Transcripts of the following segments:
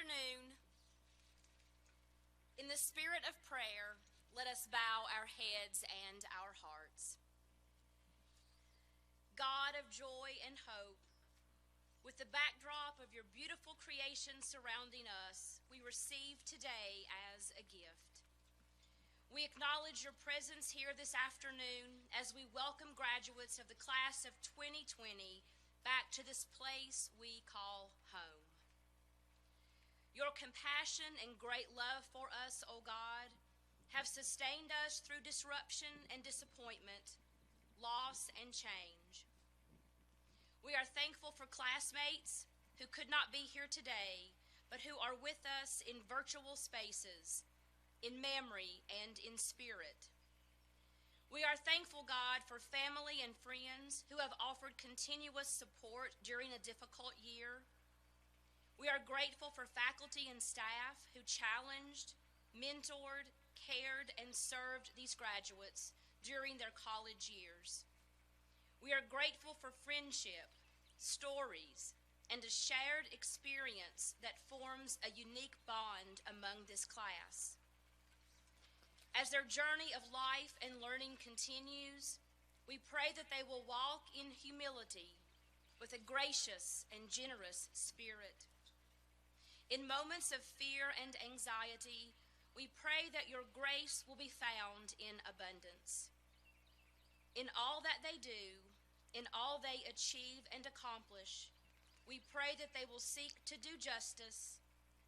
afternoon, in the spirit of prayer, let us bow our heads and our hearts. God of joy and hope, with the backdrop of your beautiful creation surrounding us, we receive today as a gift. We acknowledge your presence here this afternoon as we welcome graduates of the class of 2020 back to this place we call home. Your compassion and great love for us, O God, have sustained us through disruption and disappointment, loss and change. We are thankful for classmates who could not be here today, but who are with us in virtual spaces, in memory and in spirit. We are thankful, God, for family and friends who have offered continuous support during a difficult year. We are grateful for faculty and staff who challenged, mentored, cared, and served these graduates during their college years. We are grateful for friendship, stories, and a shared experience that forms a unique bond among this class. As their journey of life and learning continues, we pray that they will walk in humility with a gracious and generous spirit. In moments of fear and anxiety, we pray that your grace will be found in abundance. In all that they do, in all they achieve and accomplish, we pray that they will seek to do justice,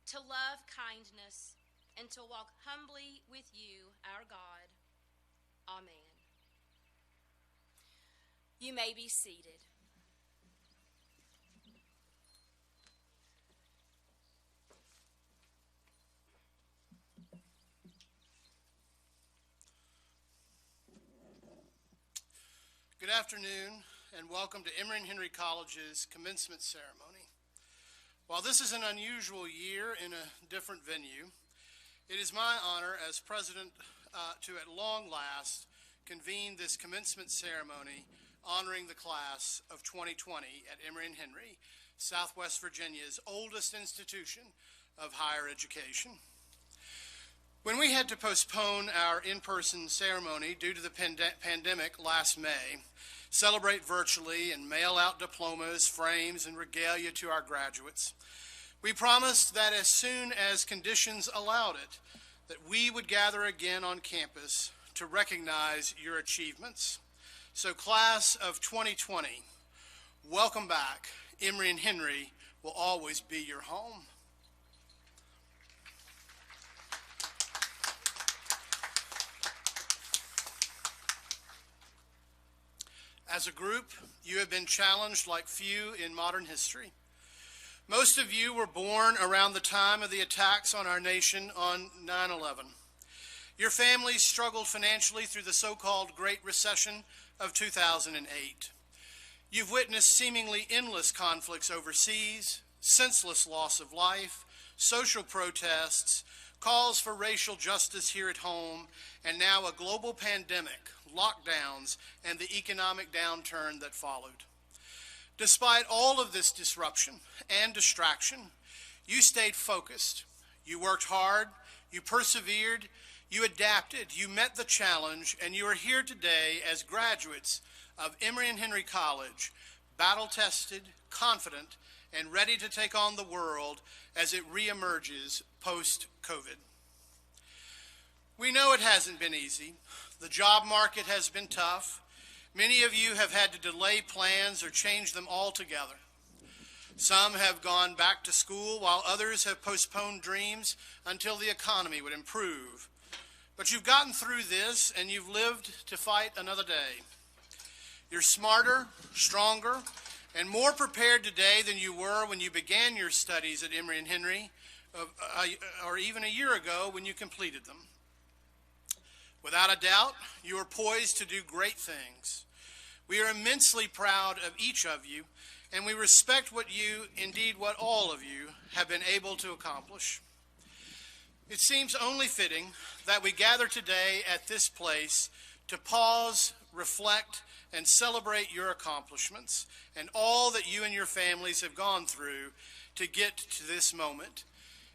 to love kindness, and to walk humbly with you, our God. Amen. You may be seated. Good afternoon, and welcome to Emory and Henry College's commencement ceremony. While this is an unusual year in a different venue, it is my honor as president to at long last convene this commencement ceremony honoring the class of 2020 at Emory and Henry, Southwest Virginia's oldest institution of higher education. When we had to postpone our in-person ceremony due to the pandemic last May, celebrate virtually and mail out diplomas, frames, and regalia to our graduates, we promised that as soon as conditions allowed it, that we would gather again on campus to recognize your achievements. So class of 2020, welcome back. Emory and Henry will always be your home. As a group, you have been challenged like few in modern history. Most of you were born around the time of the attacks on our nation on 9/11. Your families struggled financially through the so-called Great Recession of 2008. You've witnessed seemingly endless conflicts overseas, senseless loss of life, social protests, calls for racial justice here at home, and now a global pandemic, lockdowns, and the economic downturn that followed. Despite all of this disruption and distraction, you stayed focused. You worked hard, you persevered, you adapted, you met the challenge, and you are here today as graduates of Emory and Henry College, battle-tested, confident, and ready to take on the world as it reemerges post-COVID. We know it hasn't been easy. The job market has been tough. Many of you have had to delay plans or change them altogether. Some have gone back to school, while others have postponed dreams until the economy would improve. But you've gotten through this, and you've lived to fight another day. You're smarter, stronger, and more prepared today than you were when you began your studies at Emory and Henry, or even a year ago when you completed them. Without a doubt, you are poised to do great things. We are immensely proud of each of you, and we respect what you, indeed what all of you, have been able to accomplish. It seems only fitting that we gather today at this place to pause, reflect, and celebrate your accomplishments and all that you and your families have gone through to get to this moment.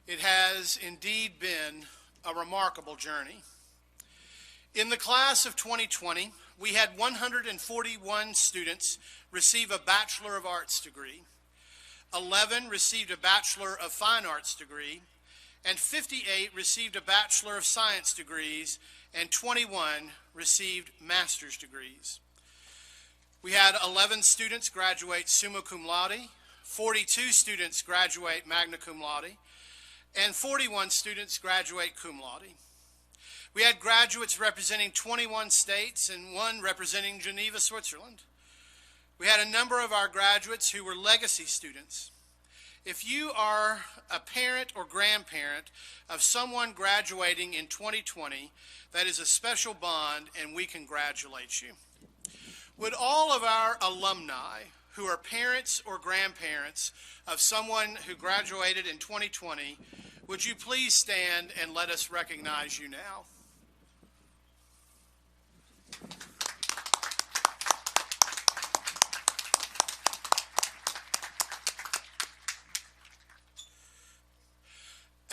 It has indeed been a remarkable journey. In the class of 2020, we had 141 students receive a Bachelor of Arts degree, 11 received a Bachelor of Fine Arts degree, and 58 received a Bachelor of Science degrees, and 21 received master's degrees. We had 11 students graduate summa cum laude, 42 students graduate magna cum laude, and 41 students graduate cum laude. We had graduates representing 21 states and one representing Geneva, Switzerland. We had a number of our graduates who were legacy students. If you are a parent or grandparent of someone graduating in 2020, that is a special bond, and we congratulate you. Would all of our alumni who are parents or grandparents of someone who graduated in 2020, would you please stand and let us recognize you now?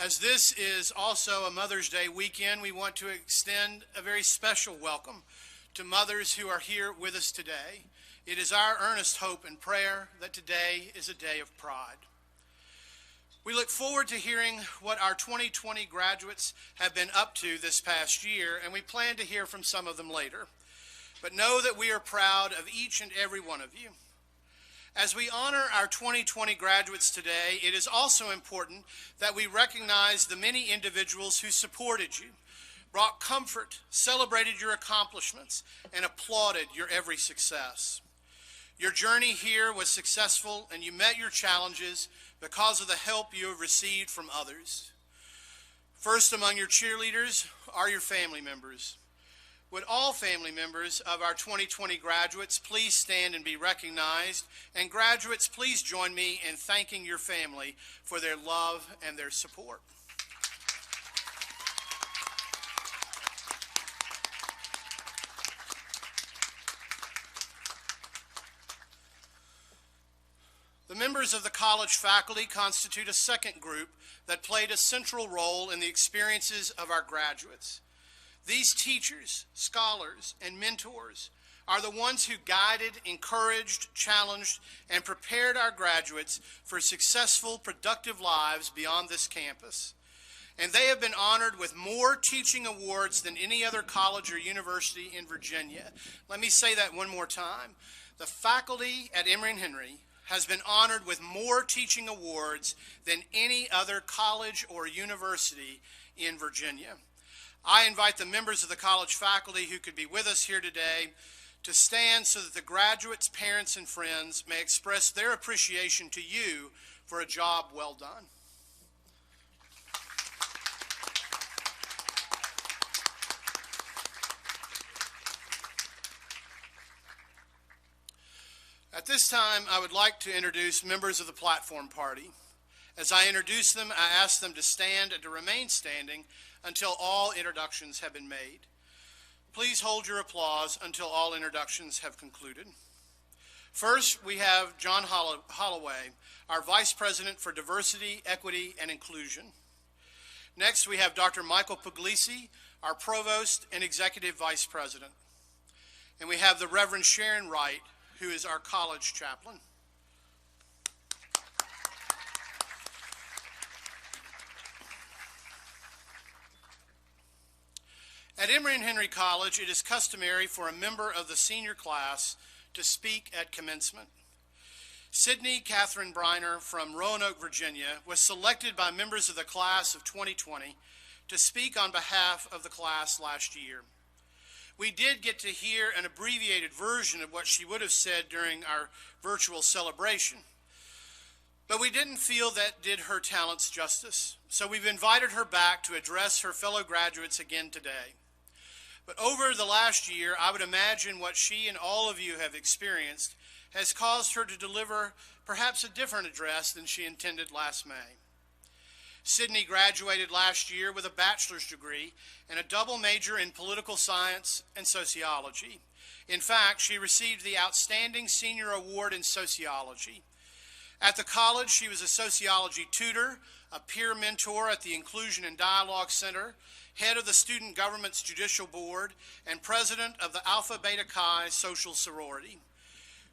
As this is also a Mother's Day weekend, we want to extend a very special welcome to mothers who are here with us today. It is our earnest hope and prayer that today is a day of pride. We look forward to hearing what our 2020 graduates have been up to this past year, and we plan to hear from some of them later. But know that we are proud of each and every one of you. As we honor our 2020 graduates today, it is also important that we recognize the many individuals who supported you, brought comfort, celebrated your accomplishments, and applauded your every success. Your journey here was successful, and you met your challenges because of the help you have received from others. First among your cheerleaders are your family members. Would all family members of our 2020 graduates please stand and be recognized? And graduates, please join me in thanking your family for their love and their support. The members of the college faculty constitute a second group that played a central role in the experiences of our graduates. These teachers, scholars, and mentors are the ones who guided, encouraged, challenged, and prepared our graduates for successful, productive lives beyond this campus. And they have been honored with more teaching awards than any other college or university in Virginia. Let me say that one more time. The faculty at Emory and Henry has been honored with more teaching awards than any other college or university in Virginia. I invite the members of the college faculty who could be with us here today to stand so that the graduates, parents, and friends may express their appreciation to you for a job well done. At this time, I would like to introduce members of the platform party. As I introduce them, I ask them to stand and to remain standing until all introductions have been made. Please hold your applause until all introductions have concluded. First, we have John Holloway, our Vice President for Diversity, Equity, and Inclusion. Next, we have Dr. Michael Puglisi, our Provost and Executive Vice President. And we have the Reverend Sharon Wright, who is our college chaplain. At Emory and Henry College, it is customary for a member of the senior class to speak at commencement. Sydney Catherine Briner from Roanoke, Virginia, was selected by members of the class of 2020 to speak on behalf of the class last year. We did get to hear an abbreviated version of what she would have said during our virtual celebration, but we didn't feel that did her talents justice, so we've invited her back to address her fellow graduates again today. But over the last year, I would imagine what she and all of you have experienced has caused her to deliver perhaps a different address than she intended last May. Sydney graduated last year with a bachelor's degree and a double major in political science and sociology. In fact, she received the Outstanding Senior Award in Sociology. At the college, she was a sociology tutor, a peer mentor at the Inclusion and Dialogue Center, head of the Student Government's Judicial Board, and president of the Alpha Beta Chi Social Sorority.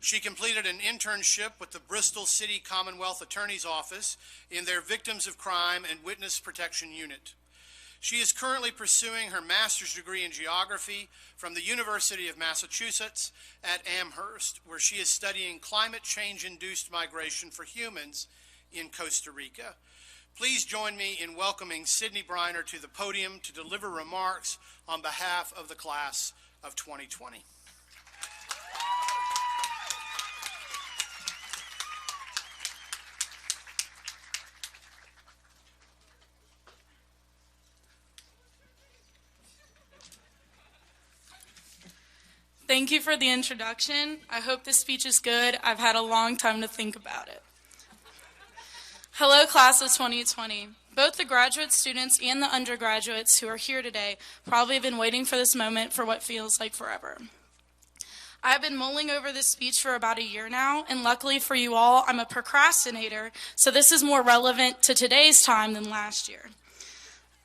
She completed an internship with the Bristol City Commonwealth Attorney's Office in their Victims of Crime and Witness Protection Unit. She is currently pursuing her master's degree in geography from the University of Massachusetts at Amherst, where she is studying climate change-induced migration for humans in Costa Rica. Please join me in welcoming Sydney Briner to the podium to deliver remarks on behalf of the class of 2020. Thank you for the introduction. I hope this speech is good. I've had a long time to think about it. Hello, class of 2020. Both the graduate students and the undergraduates who are here today probably have been waiting for this moment for what feels like forever. I've been mulling over this speech for about a year now, and luckily for you all, I'm a procrastinator, so this is more relevant to today's time than last year.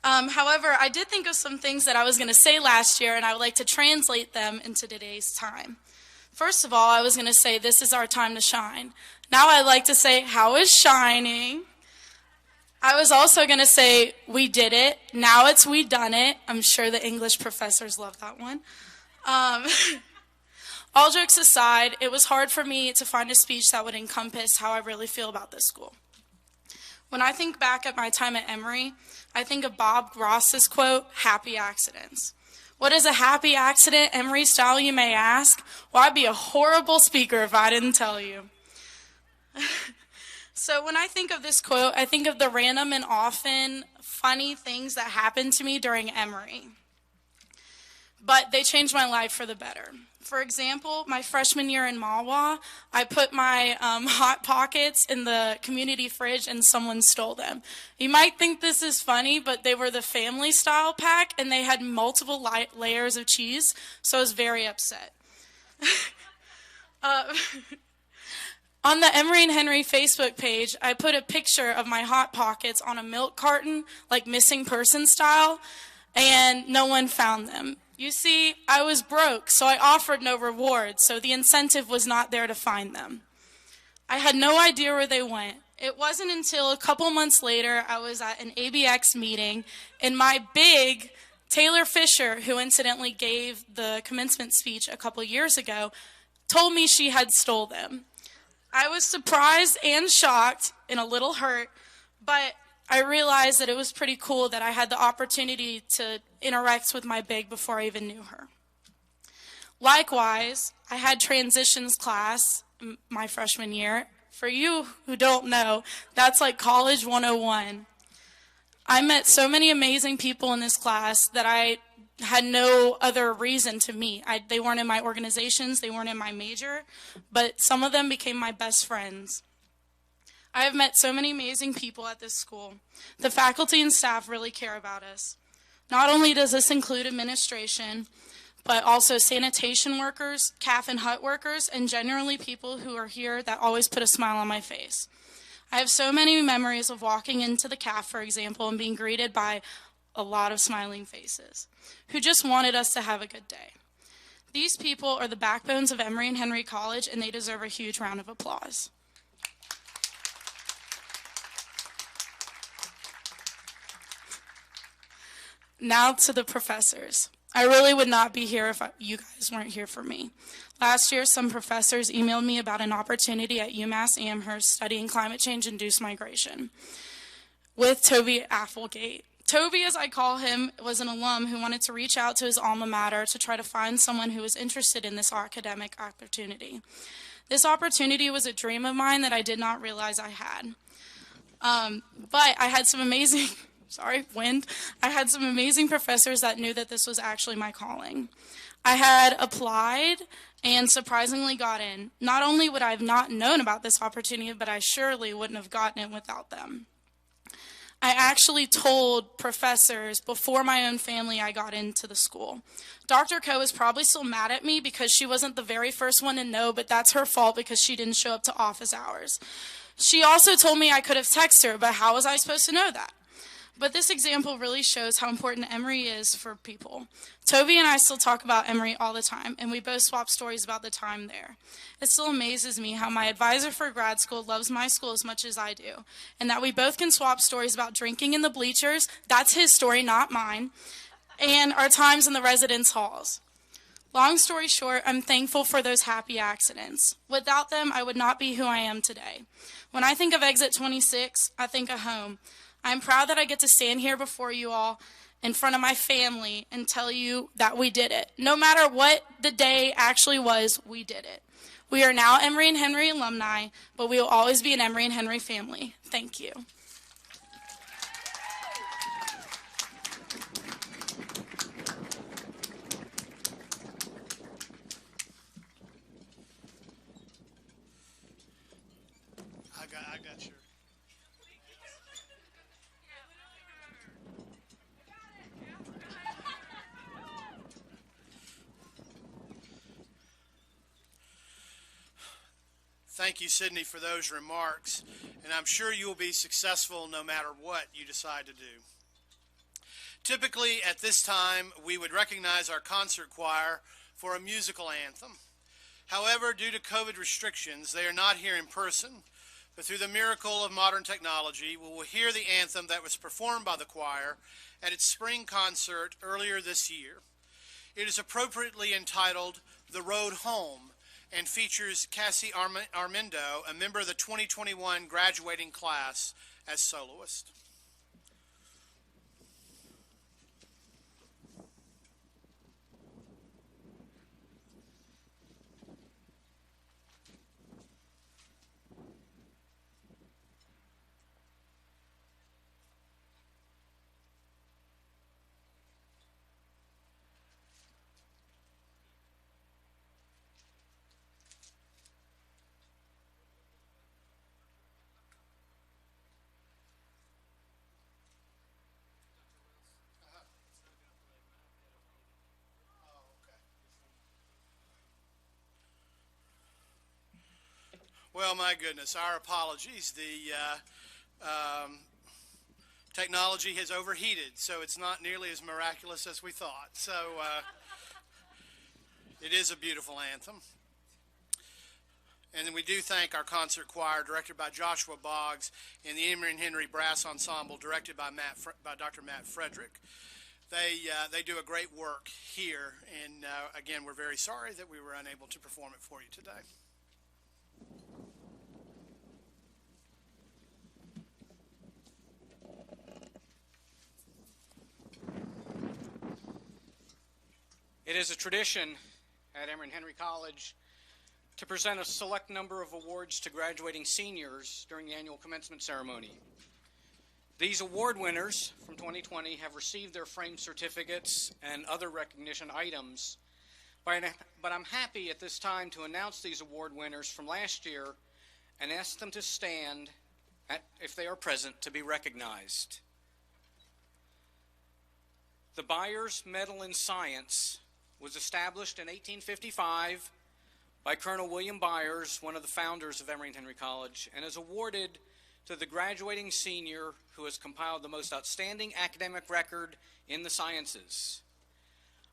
However, I did think of some things that I was going to say last year, and I would like to translate them into today's time. First of all, I was going to say, this is our time to shine. Now I'd like to say, how is shining? I was also going to say, we did it. Now it's we done it. I'm sure the English professors love that one. All jokes aside, it was hard for me to find a speech that would encompass how I really feel about this school. When I think back at my time at Emory, I think of Bob Ross's quote, happy accidents. What is a happy accident, Emory style, you may ask? Well, I'd be a horrible speaker if I didn't tell you. So when I think of this quote, I think of the random and often funny things that happened to me during Emory. But they changed my life for the better. For example, my freshman year in Mawa, I put my Hot Pockets in the community fridge and someone stole them. You might think this is funny, but they were the family style pack and they had multiple layers of cheese, so I was very upset. On the Emory and Henry Facebook page, I put a picture of my Hot Pockets on a milk carton, like missing person style, and no one found them. You see, I was broke, so I offered no reward, so the incentive was not there to find them. I had no idea where they went. It wasn't until a couple months later I was at an ABX meeting, and my big Taylor Fisher, who incidentally gave the commencement speech a couple years ago, told me she had stole them. I was surprised and shocked and a little hurt, but I realized that it was pretty cool that I had the opportunity to interact with my big before I even knew her. Likewise, I had transitions class my freshman year. For you who don't know, that's like college 101. I met so many amazing people in this class that I had no other reason to meet. They weren't in my organizations, they weren't in my major, but some of them became my best friends. I have met so many amazing people at this school. The faculty and staff really care about us. Not only does this include administration, but also sanitation workers, calf and hut workers, and generally people who are here that always put a smile on my face. I have so many memories of walking into the calf, for example, and being greeted by a lot of smiling faces who just wanted us to have a good day. These people are the backbones of Emory and Henry College, and they deserve a huge round of applause. Now to the professors. I really would not be here if you guys weren't here for me. Last year, some professors emailed me about an opportunity at UMass Amherst studying climate change-induced migration with Toby Applegate. Toby, as I call him, was an alum who wanted to reach out to his alma mater to try to find someone who was interested in this academic opportunity. This opportunity was a dream of mine that I did not realize I had. But I had some amazing... I had some amazing professors that knew that this was actually my calling. I had applied and surprisingly got in. Not only would I have not known about this opportunity, but I surely wouldn't have gotten it without them. I actually told professors before my own family I got into the school. Dr. Coe is probably still mad at me because she wasn't the very first one to know, but that's her fault because she didn't show up to office hours. She also told me I could have texted her, but how was I supposed to know that? But this example really shows how important Emory is for people. Toby and I still talk about Emory all the time, and we both swap stories about the time there. It still amazes me how my advisor for grad school loves my school as much as I do, and that we both can swap stories about drinking in the bleachers, that's his story, not mine, and our times in the residence halls. Long story short, I'm thankful for those happy accidents. Without them, I would not be who I am today. When I think of Exit 26, I think of home. I'm proud that I get to stand here before you all in front of my family and tell you that we did it. No matter what the day actually was, we did it. We are now Emory and Henry alumni, but we will always be an Emory and Henry family. Thank you. I got your. Thank you, Sydney, for those remarks, and I'm sure you will be successful no matter what you decide to do. Typically, at this time, we would recognize our concert choir for a musical anthem. However, due to COVID restrictions, they are not here in person, but through the miracle of modern technology, we will hear the anthem that was performed by the choir at its spring concert earlier this year. It is appropriately entitled "The Road Home" and features Cassie Armendo, a member of the 2021 graduating class, as soloist. Well, my goodness, our apologies. The technology has overheated, so it's not nearly as miraculous as we thought. So it is a beautiful anthem. And then we do thank our concert choir, directed by Joshua Boggs, and the Emory and Henry Brass Ensemble, directed by Dr. Matt Frederick. They do a great work here, and again, we're very sorry that we were unable to perform it for you today. It is a tradition at Emory and Henry College to present a select number of awards to graduating seniors during the annual commencement ceremony. These award winners from 2020 have received their framed certificates and other recognition items, but I'm happy at this time to announce these award winners from last year and ask them to stand, if they are present, to be recognized. The Byers Medal in Science was established in 1855 by Colonel William Byers, one of the founders of Emory and Henry College, and is awarded to the graduating senior who has compiled the most outstanding academic record in the sciences.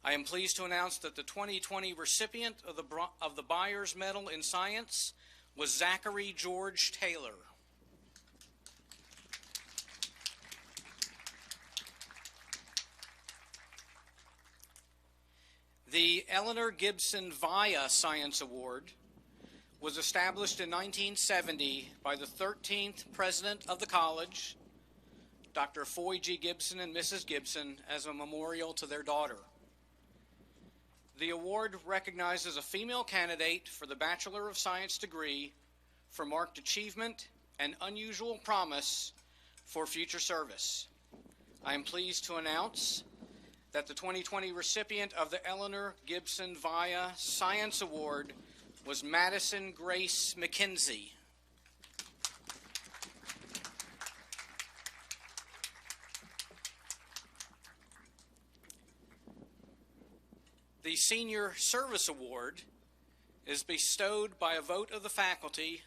I am pleased to announce that the 2020 recipient of the Byers Medal in Science was Zachary George Taylor. The Eleanor Gibson Via Science Award was established in 1970 by the 13th president of the college, Dr. Foy G. Gibson and Mrs. Gibson, as a memorial to their daughter. The award recognizes a female candidate for the Bachelor of Science degree for marked achievement and unusual promise for future service. I am pleased to announce that the 2020 recipient of the Eleanor Gibson Via Science Award was Madison Grace McKenzie. The Senior Service Award is bestowed by a vote of the faculty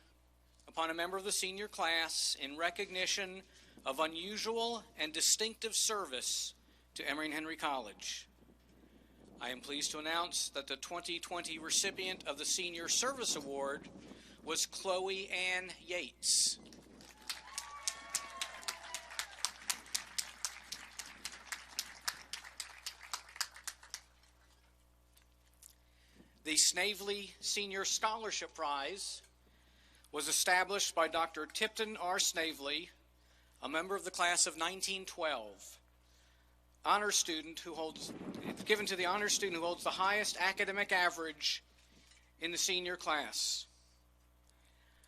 upon a member of the senior class in recognition of unusual and distinctive service to Emory and Henry College. I am pleased to announce that the 2020 recipient of the Senior Service Award was Chloe Ann Yates. The Snavely Senior Scholarship Prize was established by Dr. Tipton R. Snavely, a member of the class of 1912. Honor student who holds, it's given to the honor student who holds the highest academic average in the senior class.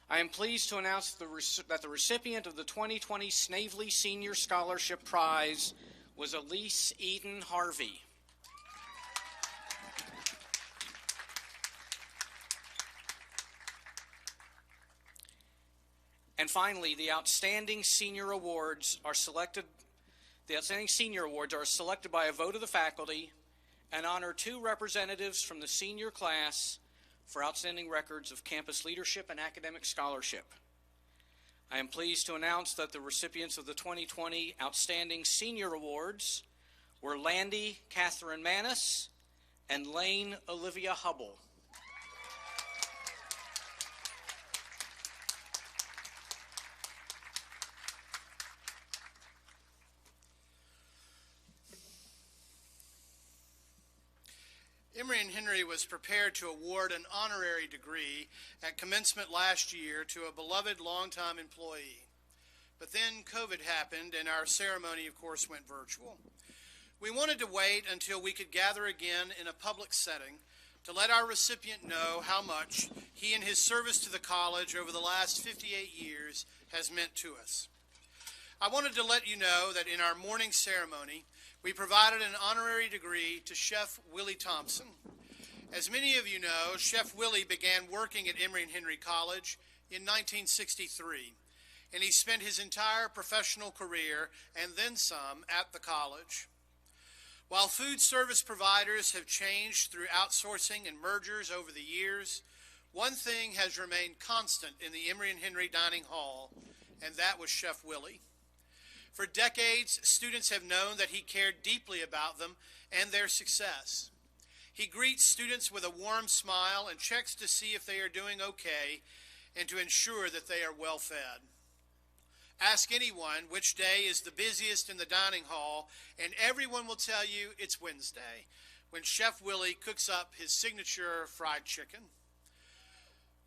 I am pleased to announce that the recipient of the 2020 Snavely Senior Scholarship Prize was Elise Eden Harvey. And finally, the Outstanding Senior Awards are selected. The Outstanding Senior Awards are selected by a vote of the faculty and honor 2 representatives from the senior class for outstanding records of campus leadership and academic scholarship. I am pleased to announce that the recipients of the 2020 Outstanding Senior Awards were Landy Catherine Manis and Lane Olivia Hubble. Emory and Henry was prepared to award an honorary degree at commencement last year to a beloved longtime employee. But then COVID happened and our ceremony, of course, went virtual. We wanted to wait until we could gather again in a public setting to let our recipient know how much he and his service to the college over the last 58 years has meant to us. I wanted to let you know that in our morning ceremony, we provided an honorary degree to Chef Willie Thompson. As many of you know, Chef Willie began working at Emory and Henry College in 1963, and he spent his entire professional career and then some at the college. While food service providers have changed through outsourcing and mergers over the years, one thing has remained constant in the Emory and Henry dining hall, and that was Chef Willie. For decades, students have known that he cared deeply about them and their success. He greets students with a warm smile and checks to see if they are doing okay and to ensure that they are well fed. Ask anyone which day is the busiest in the dining hall, and everyone will tell you it's Wednesday, when Chef Willie cooks up his signature fried chicken.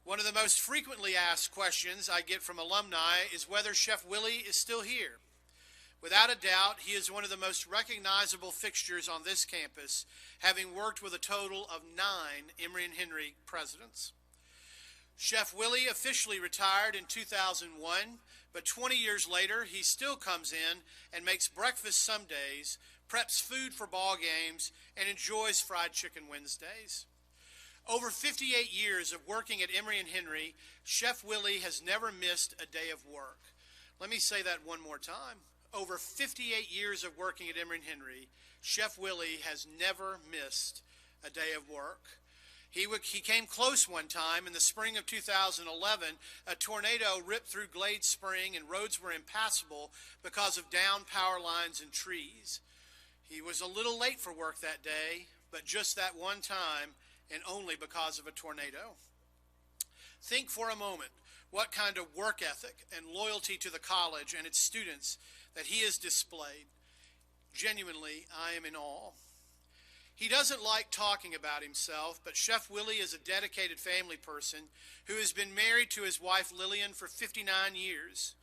One of the most frequently asked questions I get from alumni is whether Chef Willie is still here. Without a doubt, he is one of the most recognizable fixtures on this campus, having worked with a total of 9 Emory and Henry presidents. Chef Willie officially retired in 2001, but 20 years later, he still comes in and makes breakfast some days, preps food for ball games, and enjoys fried chicken Wednesdays. Over 58 years of working at Emory and Henry, Chef Willie has never missed a day of work. Let me say that one more time. Over 58 years of working at Emory and Henry, Chef Willie has never missed a day of work. He came close one time in the spring of 2011. A tornado ripped through Glade Spring and roads were impassable because of downed power lines and trees. He was a little late for work that day, but just that one time and only because of a tornado. Think for a moment what kind of work ethic and loyalty to the college and its students that he has displayed. Genuinely, I am in awe. He doesn't like talking about himself, but Chef Willie is a dedicated family person who has been married to his wife Lillian for 59 years.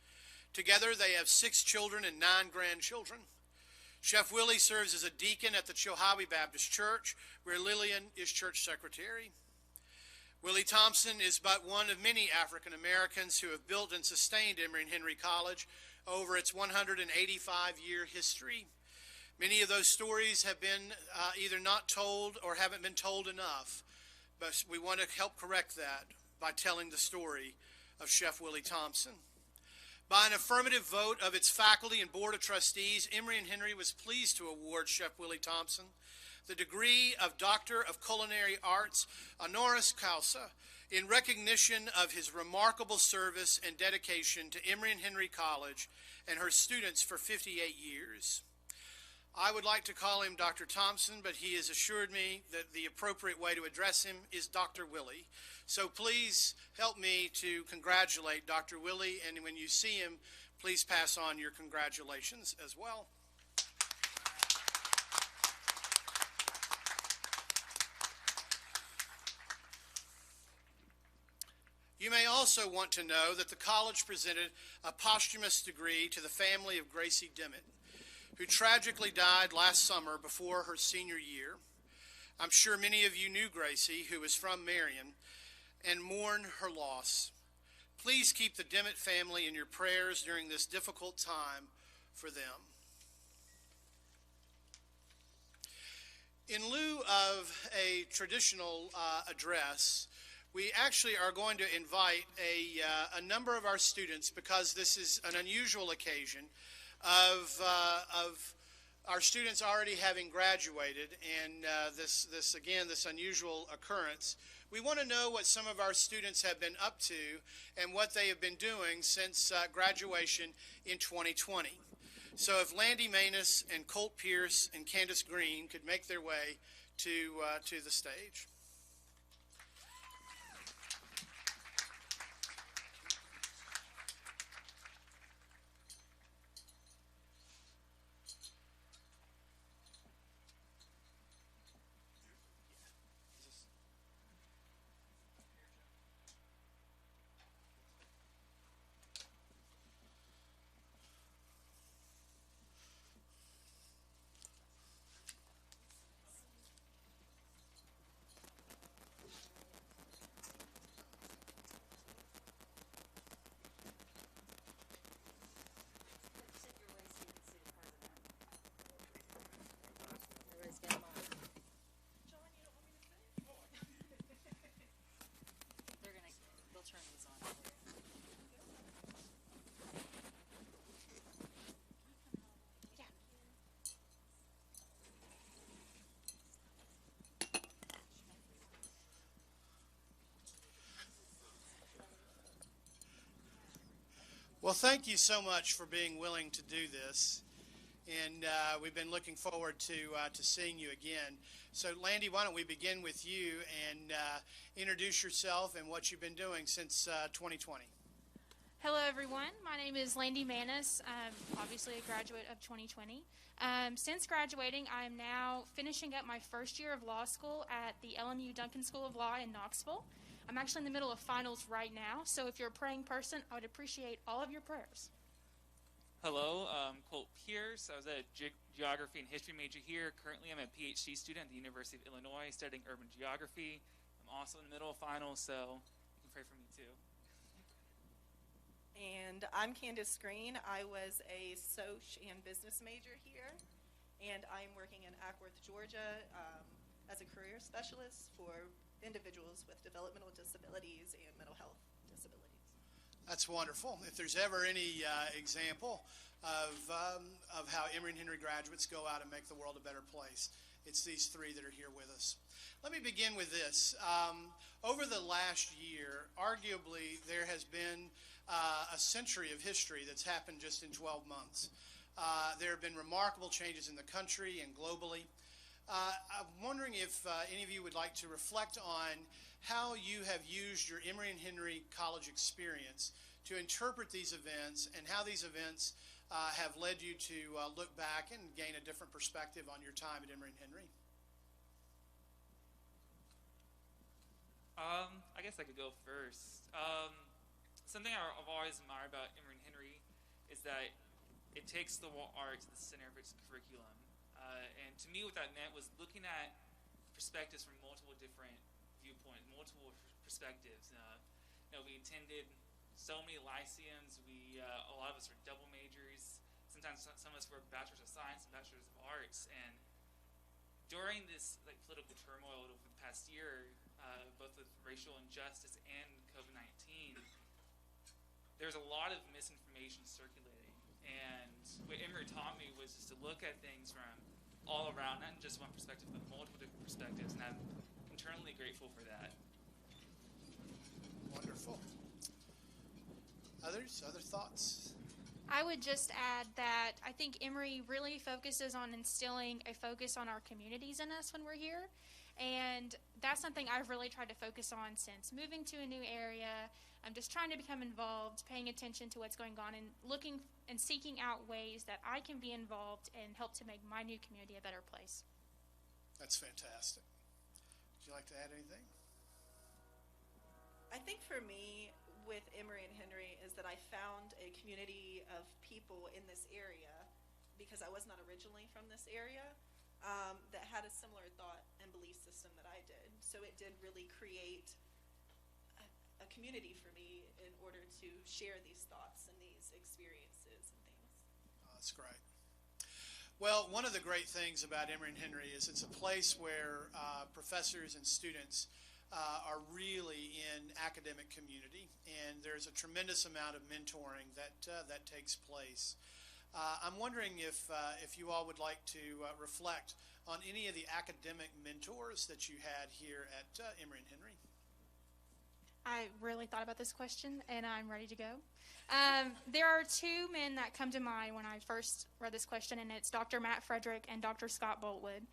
Together they have 6 children and 9 grandchildren. Chef Willie serves as a deacon at the Chilhowee Baptist Church, where Lillian is church secretary. Willie Thompson is but one of many African Americans who have built and sustained Emory and Henry College over its 185-year history. Many of those stories have been either not told or haven't been told enough, but we want to help correct that by telling the story of Chef Willie Thompson. By an affirmative vote of its faculty and board of trustees, Emory and Henry was pleased to award Chef Willie Thompson the degree of Doctor of Culinary Arts honoris causa in recognition of his remarkable service and dedication to Emory and Henry College and her students for 58 years. I would like to call him Dr. Thompson, but he has assured me that the appropriate way to address him is Dr. Willie. So please help me to congratulate Dr. Willie, and when you see him, please pass on your congratulations as well. You may also want to know that the college presented a posthumous degree to the family of Gracie Dimmitt, who tragically died last summer before her senior year. I'm sure many of you knew Gracie, who is from Marion, and mourn her loss. Please keep the Dimmitt family in your prayers during this difficult time for them. In lieu of a traditional address, we actually are going to invite a number of our students, because this is an unusual occasion, of our students already having graduated, and this unusual occurrence. We want to know what some of our students have been up to and what they have been doing since graduation in 2020. So if Landy Manus and Colt Pierce and Candace Green could make their way to the stage. Well, thank you so much for being willing to do this, and we've been looking forward to seeing you again. So, Landy, why don't we begin with you and introduce yourself and what you've been doing since 2020. Hello, everyone. My name is Landy Manus. I'm obviously a graduate of 2020. Since graduating, I am now finishing up my first year of law school at the LMU Duncan School of Law in Knoxville. I'm actually in the middle of finals right now, so if you're a praying person, I would appreciate all of your prayers. Hello, Colt Pierce. I was a geography and history major here. Currently, I'm a PhD student at the University of Illinois studying urban geography. I'm also in the middle of finals, so you can pray for me too. And I'm Candace Green. I was a Soc and business major here, and I'm working in Ackworth, Georgia as a career specialist for individuals with developmental disabilities and mental health disabilities. That's wonderful. If there's ever any example of how Emory and Henry graduates go out and make the world a better place, it's these three that are here with us. Let me begin with this. Over the last year, arguably, there has been a century of history that's happened just in 12 months. There have been remarkable changes in the country and globally. I'm wondering if any of you would like to reflect on how you have used your Emory and Henry College experience to interpret these events, and how these events have led you to look back and gain a different perspective on your time at Emory and Henry. I guess I could go first. Something I've always admired about Emory and Henry is that it takes the art to the center of its curriculum. And to me, what that meant was looking at perspectives from multiple different viewpoints, multiple perspectives. We attended so many lyceums. A lot of us were double majors. Sometimes some of us were bachelors of science and bachelors of arts. And during this political turmoil over the past year, both with racial injustice and COVID-19, there's a lot of misinformation circulating. And what Emory taught me was just to look at things from all around, not just one perspective, but multiple different perspectives, and I'm internally grateful for that. Wonderful. Others? Other thoughts? I would just add that I think Emory really focuses on instilling a focus on our communities in us when we're here. And that's something I've really tried to focus on since moving to a new area. I'm just trying to become involved, paying attention to what's going on, and looking and seeking out ways that I can be involved and help to make my new community a better place. That's fantastic. Would you like to add anything? I think for me, with Emory and Henry, is that I found a community of people in this area, because I was not originally from this area, that had a similar thought and belief system that I did. So it did really create a community for me in order to share these thoughts and these experiences and things. Oh, that's great. Well, one of the great things about Emory and Henry is it's a place where professors and students are really in academic community, and there's a tremendous amount of mentoring that takes place. I'm wondering if you all would like to reflect on any of the academic mentors that you had here at Emory and Henry. I really thought about this question, and I'm ready to go. There are two men that come to mind when I first read this question, and it's Dr. Matt Frederick and Dr. Scott Boltwood.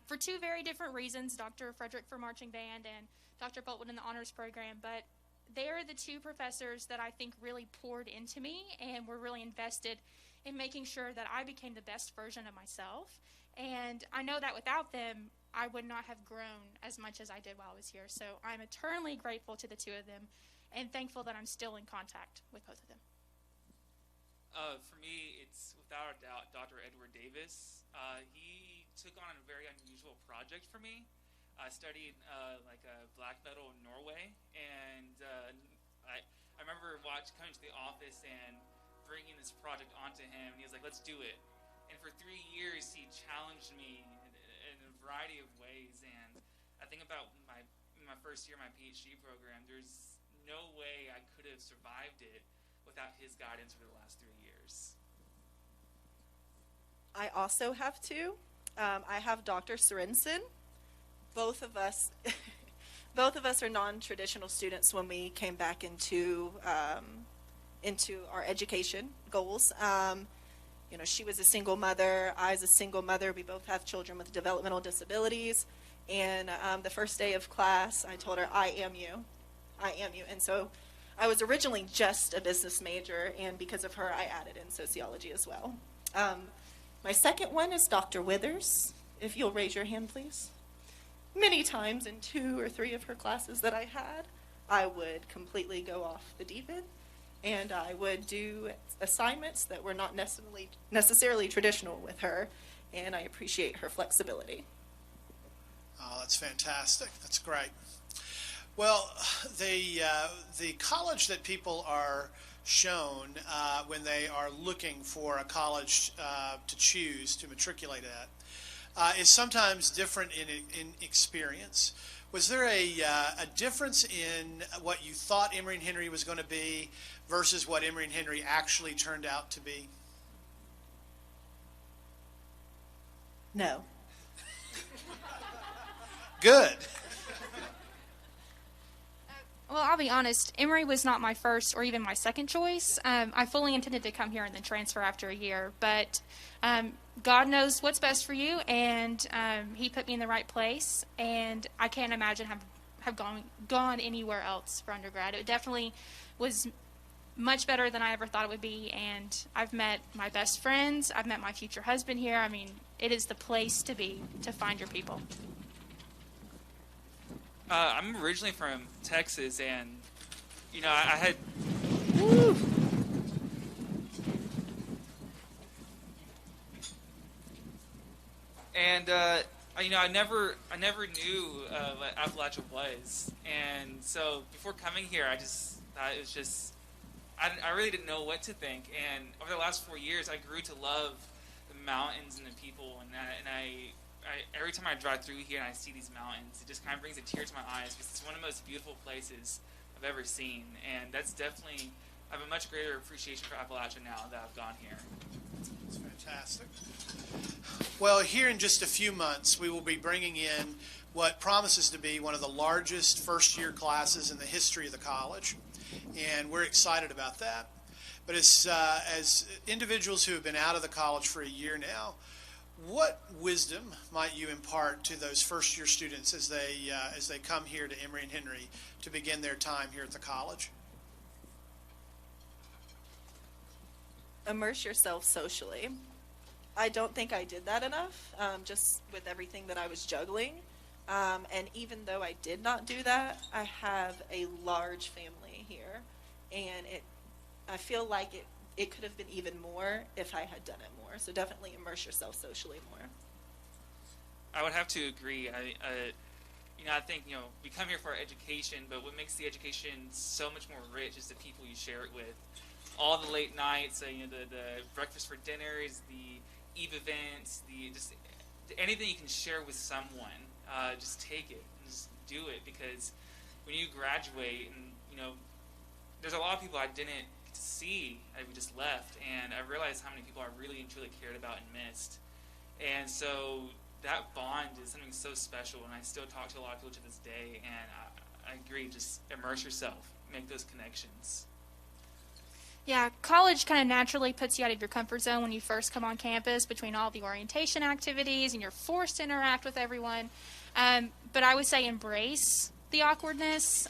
For two very different reasons, Dr. Frederick for marching band and Dr. Boltwood in the honors program, but they're the two professors that I think really poured into me and were really invested in making sure that I became the best version of myself. And I know that without them, I would not have grown as much as I did while I was here. So I'm eternally grateful to the two of them and thankful that I'm still in contact with both of them. For me, it's without a doubt Dr. Edward Davis. He took on a very unusual project for me. I studied like black metal in Norway, and I remember coming to the office and bringing this project onto him, and he was like, "Let's do it." And for 3 years, he challenged me in a variety of ways. And I think about my first year of my PhD program, there's no way I could have survived it without his guidance for the last 3 years. I also have two. I have Dr. Sorensen. Both of us are non-traditional students when we came back into our education goals. She was a single mother. I was a single mother. We both have children with developmental disabilities. And the first day of class, I told her, "I am you. I am you." And so I was originally just a business major, and because of her, I added in sociology as well. My second one is Dr. Withers. If you'll raise your hand, please. Many times in 2 or 3 of her classes that I had, I would completely go off the deep end, and I would do assignments that were not necessarily traditional with her, and I appreciate her flexibility. Oh, that's fantastic. That's great. Well, the college that people are shown when they are looking for a college to choose to matriculate at is sometimes different in experience. Was there a difference in what you thought Emory and Henry was going to be versus what Emory and Henry actually turned out to be? No. Good. Well, I'll be honest, Emory was not my first or even my second choice. I fully intended to come here and then transfer after a year, but God knows what's best for you, and he put me in the right place, and I can't imagine have gone anywhere else for undergrad. It definitely was much better than I ever thought it would be, and I've met my best friends. I've met my future husband here. I mean, it is the place to be, to find your people. I'm originally from Texas, and I had. And I never knew what Appalachia was, and so before coming here, I just thought it was just. I really didn't know what to think, and over the last 4 years, I grew to love the mountains and the people, and I every time I drive through here and I see these mountains, it just kind of brings a tear to my eyes because it's one of the most beautiful places I've ever seen, and that's definitely. I have a much greater appreciation for Appalachia now that I've gone here. That's fantastic. Well, here in just a few months, we will be bringing in what promises to be one of the largest first-year classes in the history of the college, and we're excited about that. But as individuals who have been out of the college for a year now, what wisdom might you impart to those first-year students as they come here to Emory and Henry to begin their time here at the college? Immerse yourself socially. I don't think I did that enough, just with everything that I was juggling. And even though I did not do that, I have a large family here, and I feel like it could have been even more if I had done it more. So definitely immerse yourself socially more. I would have to agree. I think we come here for our education, but what makes the education so much more rich is the people you share it with. All the late nights, the breakfast for dinners, the eve events, just anything you can share with someone. Just take it and just do it, because when you graduate, and there's a lot of people I didn't get to see. I just left, and I realized how many people I really and truly cared about and missed. And so that bond is something so special, and I still talk to a lot of people to this day. And I agree, just immerse yourself, make those connections. Yeah, college kind of naturally puts you out of your comfort zone when you first come on campus, between all the orientation activities, and you're forced to interact with everyone. But I would say embrace the awkwardness.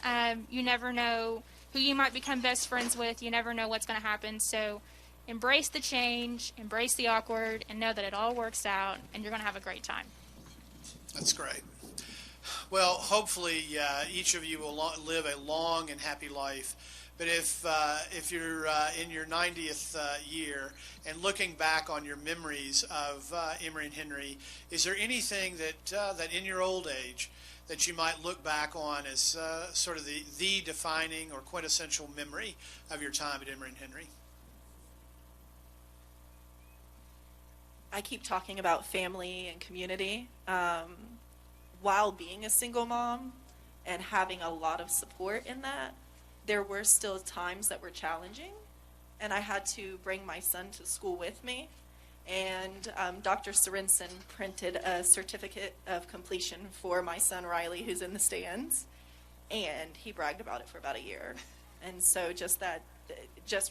You never know who you might become best friends with. You never know what's going to happen. So embrace the change, embrace the awkward, and know that it all works out, and you're going to have a great time. That's great. Well, hopefully each of you will live a long and happy life. But if you're in your 90th year and looking back on your memories of Emory and Henry, is there anything that in your old age that you might look back on as sort of the defining or quintessential memory of your time at Emory and Henry? I keep talking about family and community. While being a single mom and having a lot of support in that, there were still times that were challenging, and I had to bring my son to school with me. And Dr. Sorensen printed a certificate of completion for my son Riley, who's in the stands, and he bragged about it for about a year. And so just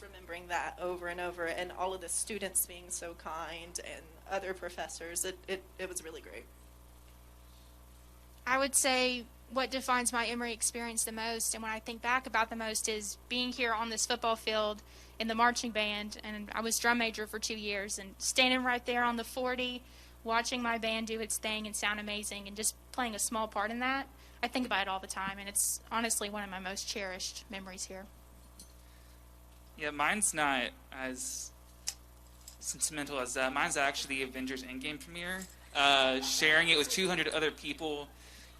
remembering that over and over, and all of the students being so kind and other professors, it was really great. I would say what defines my Emory experience the most, and when I think back about the most, is being here on this football field in the marching band. And I was drum major for 2 years, and standing right there on the 40, watching my band do its thing and sound amazing, and just playing a small part in that. I think about it all the time, and it's honestly one of my most cherished memories here. Yeah, mine's not as sentimental as that. Mine's actually the Avengers Endgame premiere. Sharing it with 200 other people.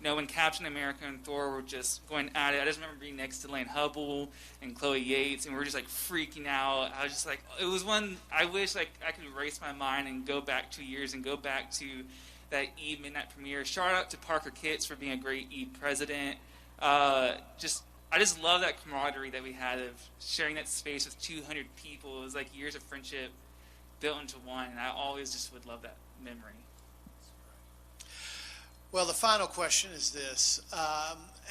When Captain America and Thor were just going at it, I just remember being next to Lane Hubble and Chloe Yates, and we were just freaking out. I was just it was one I wish I could erase my mind and go back 2 years and go back to that Eve midnight premiere. Shout out to Parker Kitts for being a great Eve president. I just love that camaraderie that we had of sharing that space with 200 people. It was like years of friendship built into one, and I always just would love that memory. Well, the final question is this.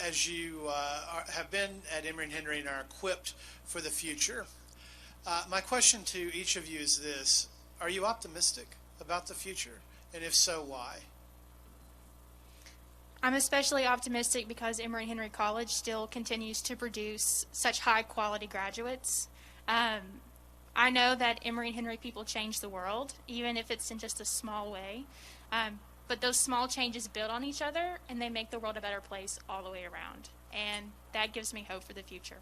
As you have been at Emory and Henry and are equipped for the future, my question to each of you is this. Are you optimistic about the future? And if so, why? I'm especially optimistic because Emory and Henry College still continues to produce such high-quality graduates. I know that Emory and Henry people change the world, even if it's in just a small way. But those small changes build on each other, and they make the world a better place all the way around. And that gives me hope for the future.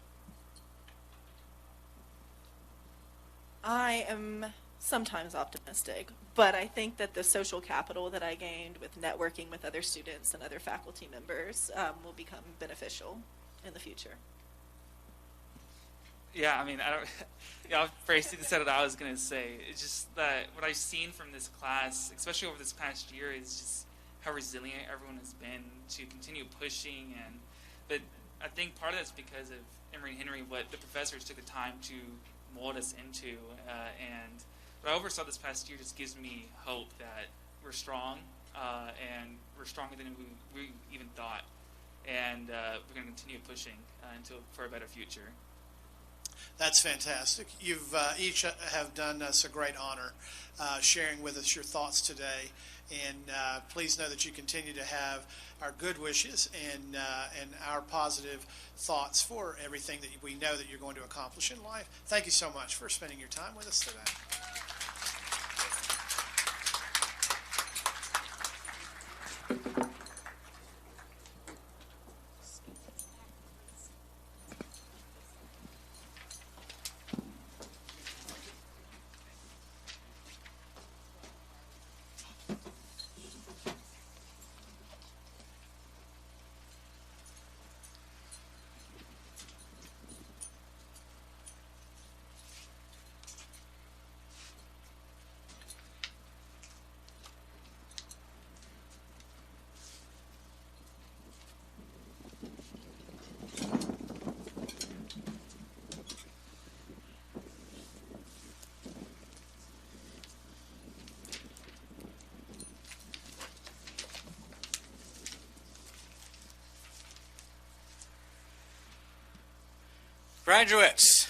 I am sometimes optimistic, but I think that the social capital that I gained with networking with other students and other faculty members will become beneficial in the future. Yeah, I mean, I've basically said what I was going to say. It's just that what I've seen from this class, especially over this past year, is just how resilient everyone has been to continue pushing. But I think part of that's because of Emory and Henry, what the professors took the time to mold us into. And what I oversaw this past year just gives me hope that we're strong. and we're stronger than we even thought. And we're going to continue pushing for a better future. That's fantastic. You've each have done us a great honor sharing with us your thoughts today. And please know that you continue to have our good wishes and our positive thoughts for everything that we know that you're going to accomplish in life. Thank you so much for spending your time with us today. Graduates,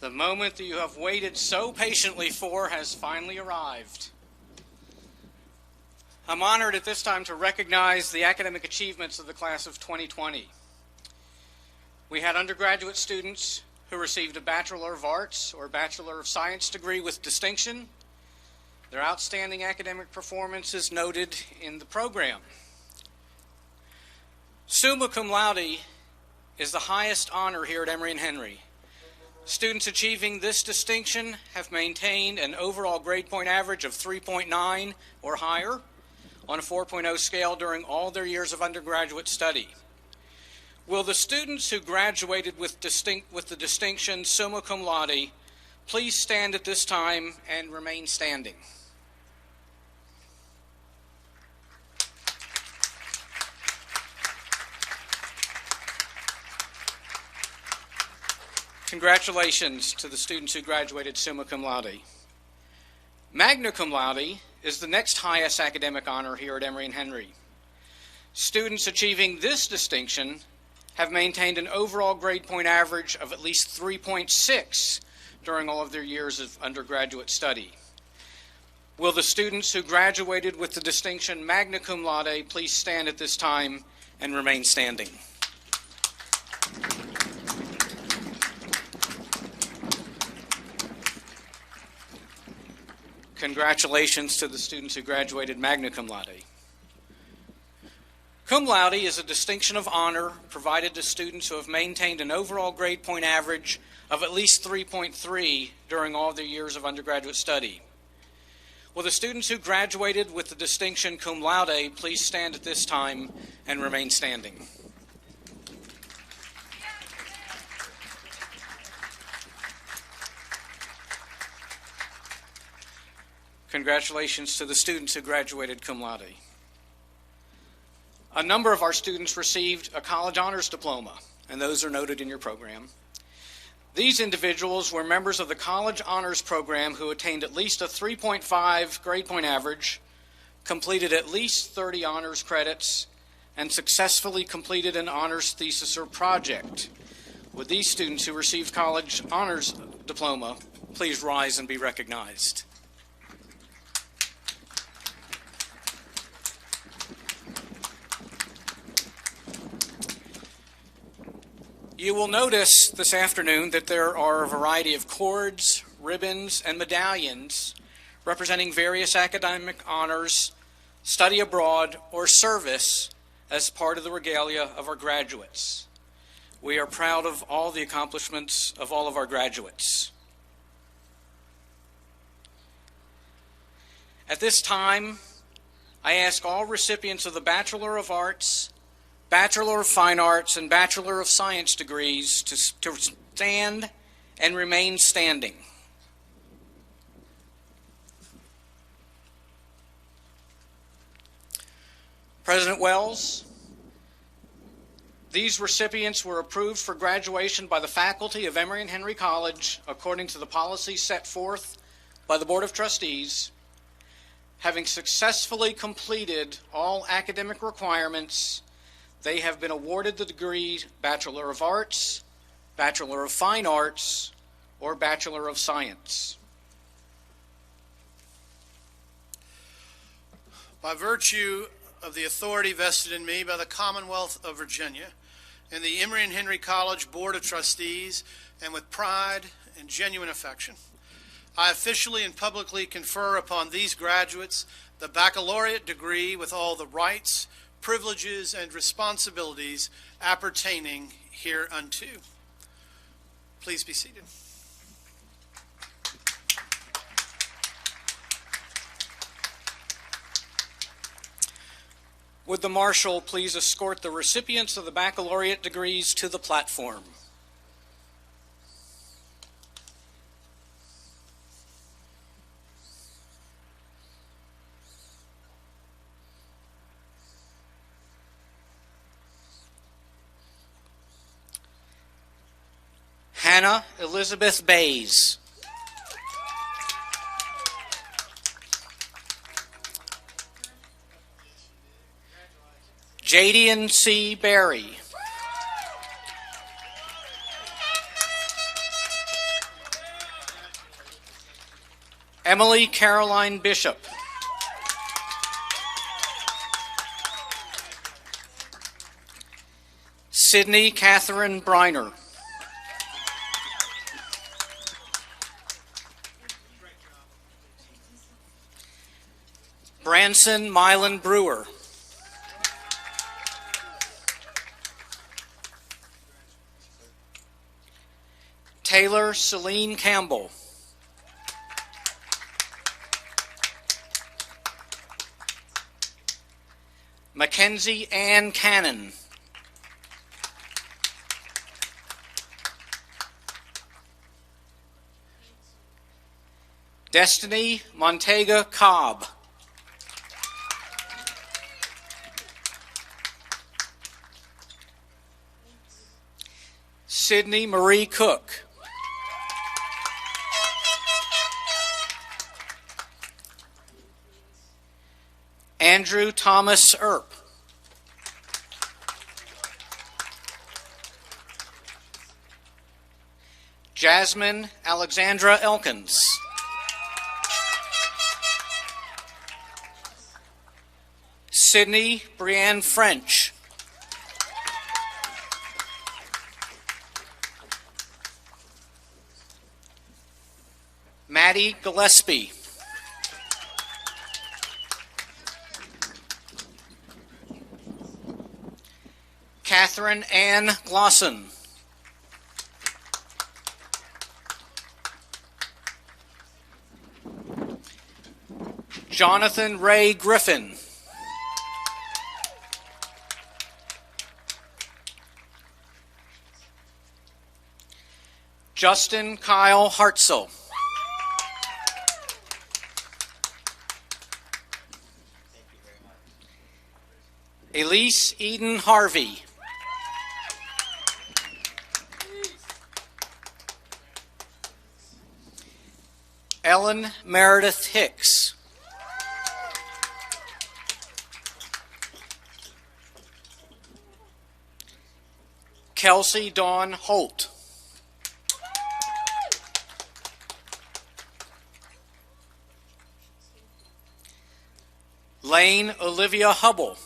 the moment that you have waited so patiently for has finally arrived. I'm honored at this time to recognize the academic achievements of the class of 2020. We had undergraduate students who received a Bachelor of Arts or Bachelor of Science degree with distinction. Their outstanding academic performance is noted in the program. Summa cum laude is the highest honor here at Emory and Henry. Students achieving this distinction have maintained an overall grade point average of 3.9 or higher on a 4.0 scale during all their years of undergraduate study. Will the students who graduated with the distinction summa cum laude please stand at this time and remain standing? Congratulations to the students who graduated summa cum laude. Magna cum laude is the next highest academic honor here at Emory and Henry. Students achieving this distinction have maintained an overall grade point average of at least 3.6 during all of their years of undergraduate study. Will the students who graduated with the distinction magna cum laude please stand at this time and remain standing? Congratulations to the students who graduated magna cum laude. Cum laude is a distinction of honor provided to students who have maintained an overall grade point average of at least 3.3 during all their years of undergraduate study. Will the students who graduated with the distinction cum laude please stand at this time and remain standing? Congratulations to the students who graduated cum laude. A number of our students received a college honors diploma, and those are noted in your program. These individuals were members of the college honors program who attained at least a 3.5 grade point average, completed at least 30 honors credits, and successfully completed an honors thesis or project. Would these students who received college honors diploma please rise and be recognized? You will notice this afternoon that there are a variety of cords, ribbons, and medallions representing various academic honors, study abroad, or service as part of the regalia of our graduates. We are proud of all the accomplishments of all of our graduates. At this time, I ask all recipients of the Bachelor of Arts, Bachelor of Fine Arts, and Bachelor of Science degrees to stand and remain standing. President Wells, these recipients were approved for graduation by the faculty of Emory and Henry College according to the policies set forth by the Board of Trustees. Having successfully completed all academic requirements, they have been awarded the degree Bachelor of Arts, Bachelor of Fine Arts, or Bachelor of Science. By virtue of the authority vested in me by the Commonwealth of Virginia and the Emory and Henry College Board of Trustees, and with pride and genuine affection, I officially and publicly confer upon these graduates the baccalaureate degree with all the rights, privileges, and responsibilities appertaining hereunto. Please be seated. Would the Marshal please escort the recipients of the baccalaureate degrees to the platform? Hannah Elizabeth Bays. Jadian C. Berry. Emily Caroline Bishop. Sydney Catherine Briner. Branson Mylan Brewer. Taylor Celine Campbell. Mackenzie Ann Cannon. Destiny Montega Cobb. Sydney Marie Cook. Andrew Thomas Earp. Jasmine Alexandra Elkins. Sydney Brianne French. Maddie Gillespie. Catherine Ann Glosson. Jonathan Ray Griffin. Justin Kyle Hartzell. Elise Eden Harvey. Ellen Meredith Hicks. Kelsey Dawn Holt. Lane Olivia Hubble.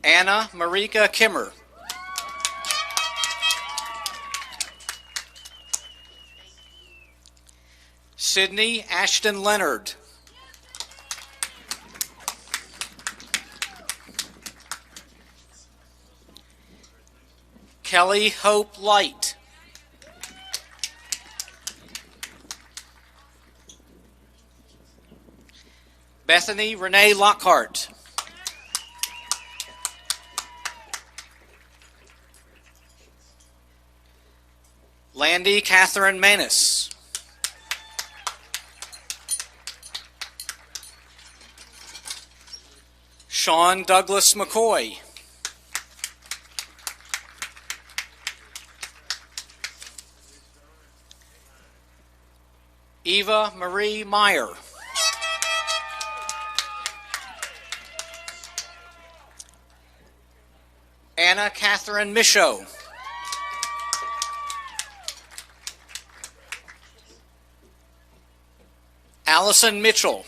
Anna Marika Kimmer. Sydney Ashton Leonard. Kelly Hope Light. Bethany Renee Lockhart. Landy Catherine Manis. Sean Douglas McCoy. Eva Marie Meyer. Anna Catherine Michaud. Allison Mitchell.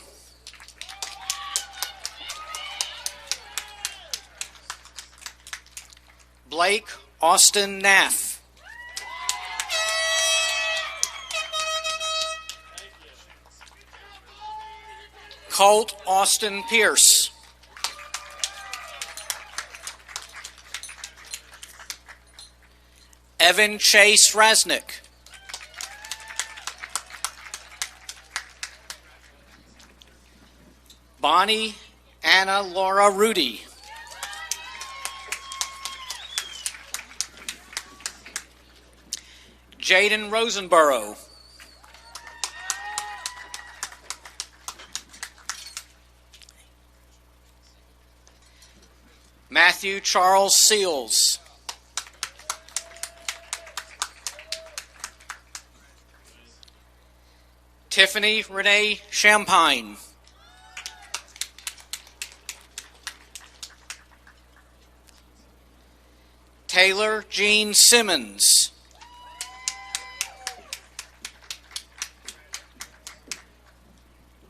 Blake Austin Naff. Colt Austin Pierce. Evan Chase Rasnick. Bonnie Anna Laura Rudy. Jaden Rosenborough. Matthew Charles Seals. Tiffany Renee Champagne. Taylor Jean Simmons.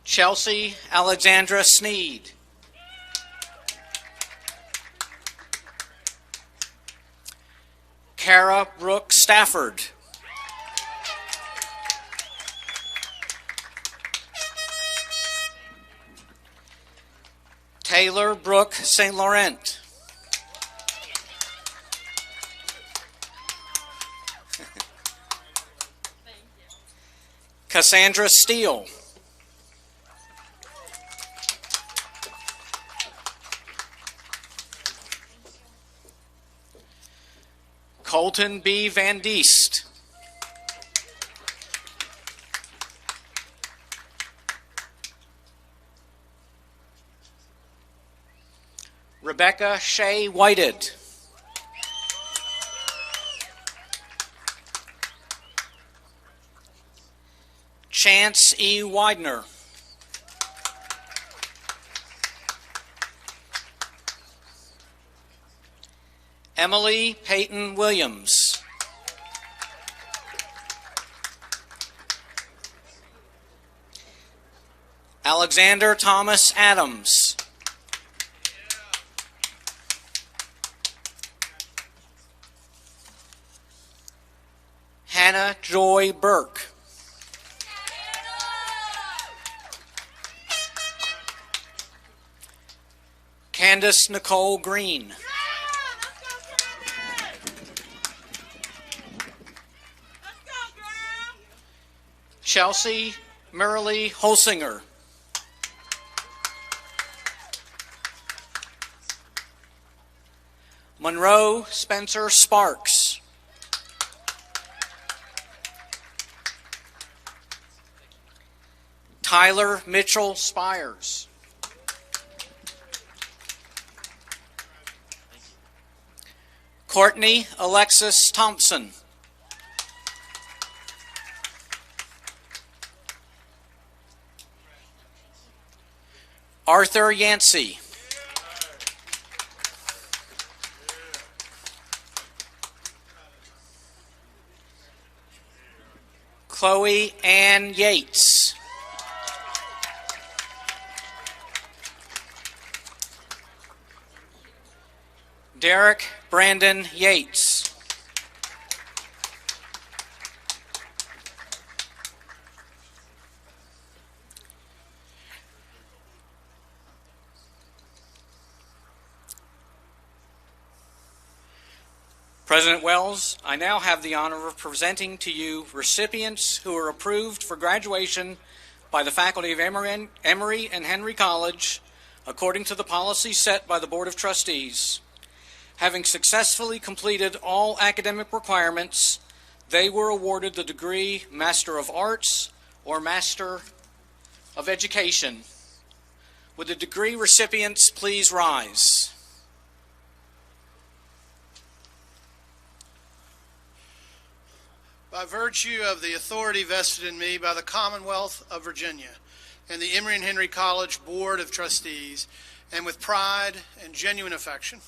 Chelsea Alexandra Sneed. Kara Brooke Stafford. Taylor Brooke St. Laurent. Cassandra Steele. Colton B. Van Diest. Rebecca Shea Whited. Chance E. Widener. Emily Peyton Williams. Alexander Thomas Adams. Hannah Joy Burke. Candace Nicole Green. Chelsea Merrily Holsinger. Monroe Spencer Sparks. Tyler Mitchell Spires. Courtney Alexis Thompson. Arthur Yancey. Chloe Ann Yates. Derek Brandon Yates. President Wells, I now have the honor of presenting to you recipients who are approved for graduation by the faculty of Emory and Henry College according to the policy set by the Board of Trustees. Having successfully completed all academic requirements, they were awarded the degree Master of Arts or Master of Education. Would the degree recipients please rise? By virtue of the authority vested in me by the Commonwealth of Virginia and the Emory and Henry College Board of Trustees, and with pride and genuine affection,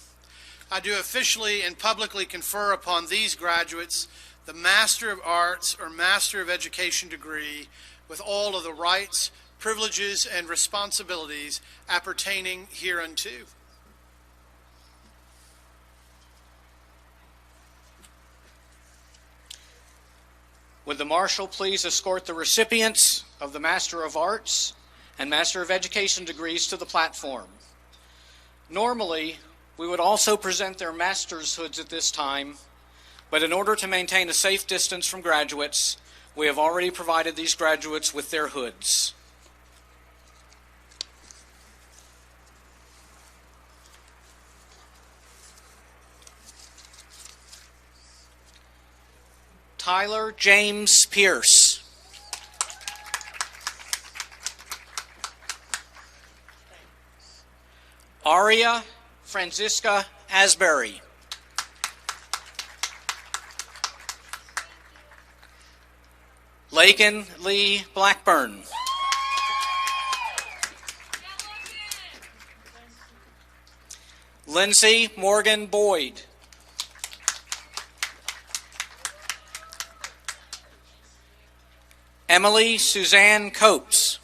I do officially and publicly confer upon these graduates the Master of Arts or Master of Education degree with all of the rights, privileges, and responsibilities appertaining hereunto. Would the Marshal please escort the recipients of the Master of Arts and Master of Education degrees to the platform? Normally, we would also present their master's hoods at this time, but in order to maintain a safe distance from graduates, we have already provided these graduates with their hoods. Tyler James Pierce. Aria Francisca Asbury. Lakin Lee Blackburn. Lindsay Morgan Boyd. Emily Suzanne Copes.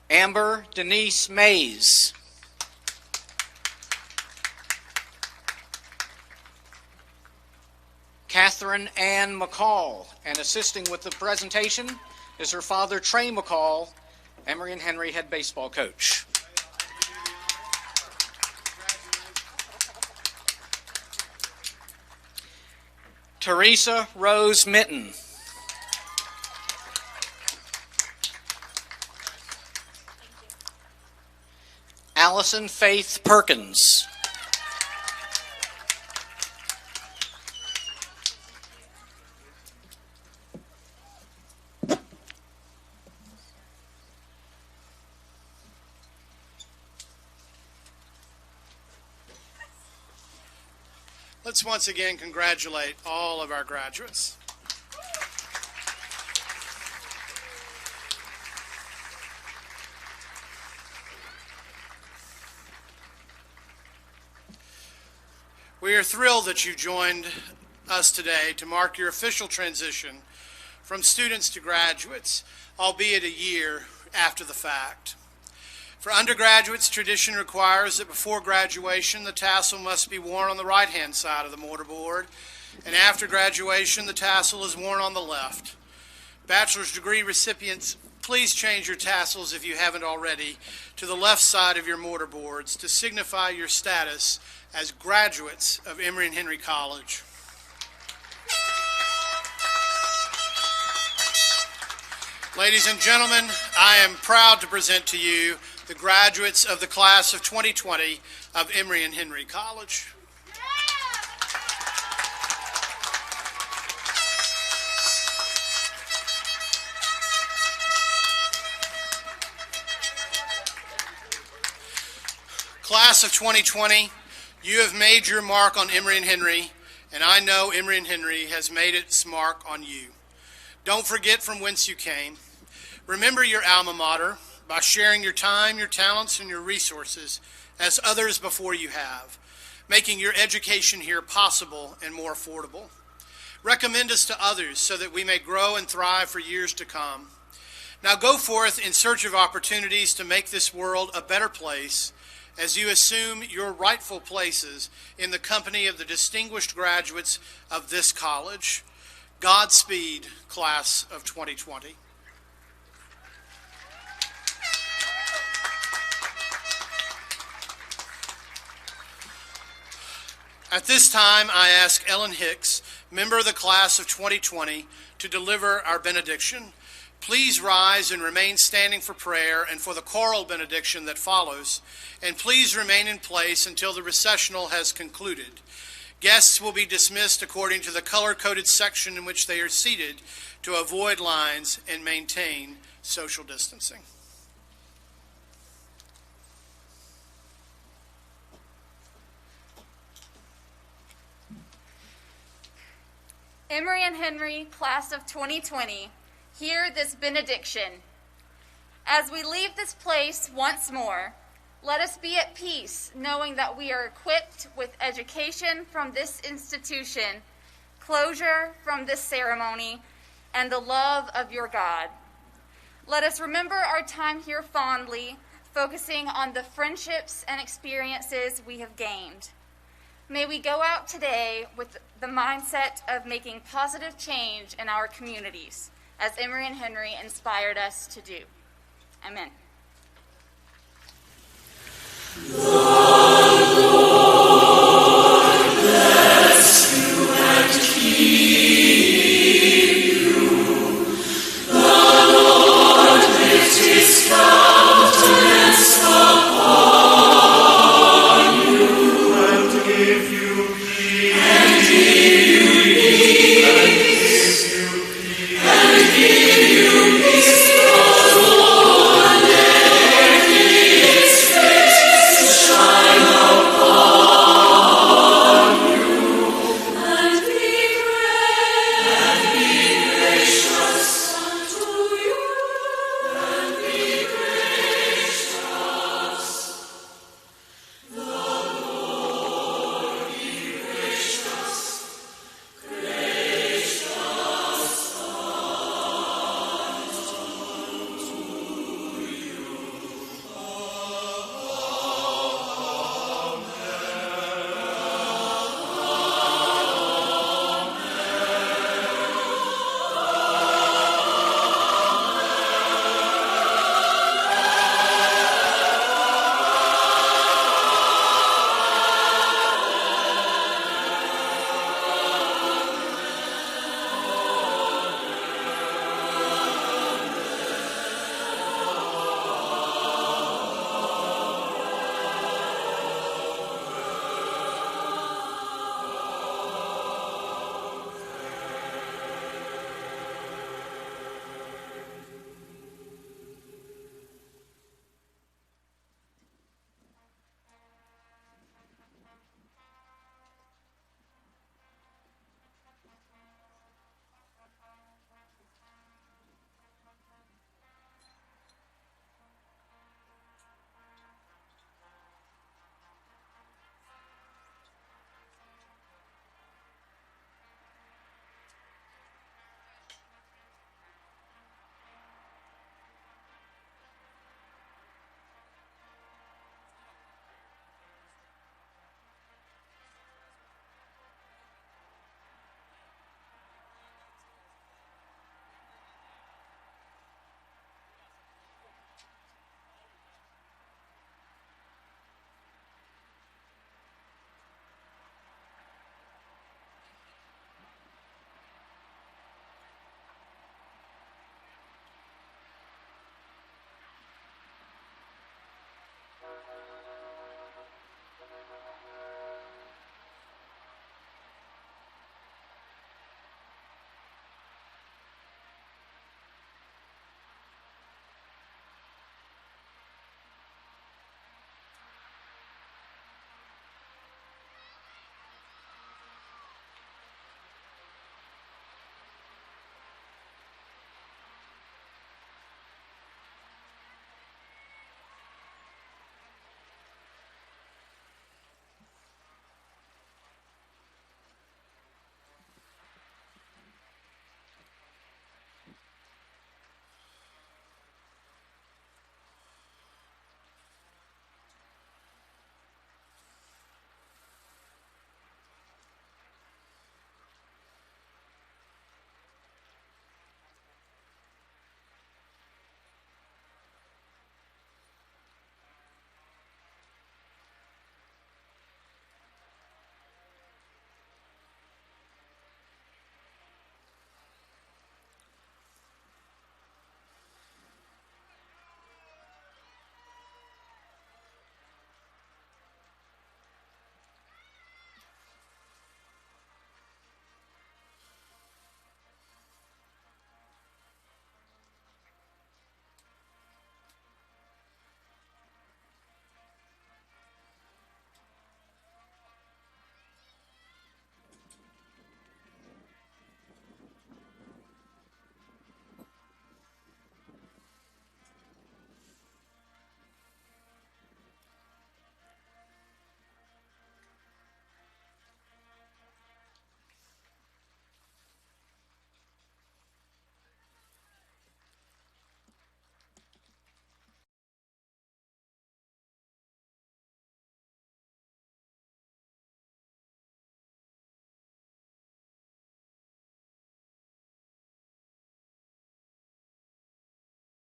Amber Denise Mays. Catherine Ann McCall, and assisting with the presentation is her father, Trey McCall, Emory and Henry head baseball coach. Teresa Rose Mitten. Allison Faith Perkins. Let's once again congratulate all of our graduates. We are thrilled that you joined us today to mark your official transition from students to graduates, albeit a year after the fact. For undergraduates, tradition requires that before graduation, the tassel must be worn on the right-hand side of the mortarboard, and after graduation, the tassel is worn on the left. Bachelor's degree recipients, please change your tassels, if you haven't already, to the left side of your mortarboards to signify your status as graduates of Emory and Henry College. Ladies and gentlemen, I am proud to present to you the graduates of the class of 2020 of Emory and Henry College. Class of 2020, you have made your mark on Emory and Henry, and I know Emory and Henry has made its mark on you. Don't forget from whence you came. Remember your alma mater by sharing your time, your talents, and your resources as others before you have, making your education here possible and more affordable. Recommend us to others so that we may grow and thrive for years to come. Now go forth in search of opportunities to make this world a better place as you assume your rightful places in the company of the distinguished graduates of this college. Godspeed, class of 2020. At this time, I ask Ellen Hicks, member of the class of 2020, to deliver our benediction. Please rise and remain standing for prayer and for the choral benediction that follows, and please remain in place until the recessional has concluded. Guests will be dismissed according to the color-coded section in which they are seated to avoid lines and maintain social distancing. Emory and Henry, class of 2020, hear this benediction. As we leave this place once more, let us be at peace, knowing that we are equipped with education from this institution, closure from this ceremony, and the love of your God. Let us remember our time here fondly, focusing on the friendships and experiences we have gained. May we go out today with the mindset of making positive change in our communities, as Emory and Henry inspired us to do. Amen.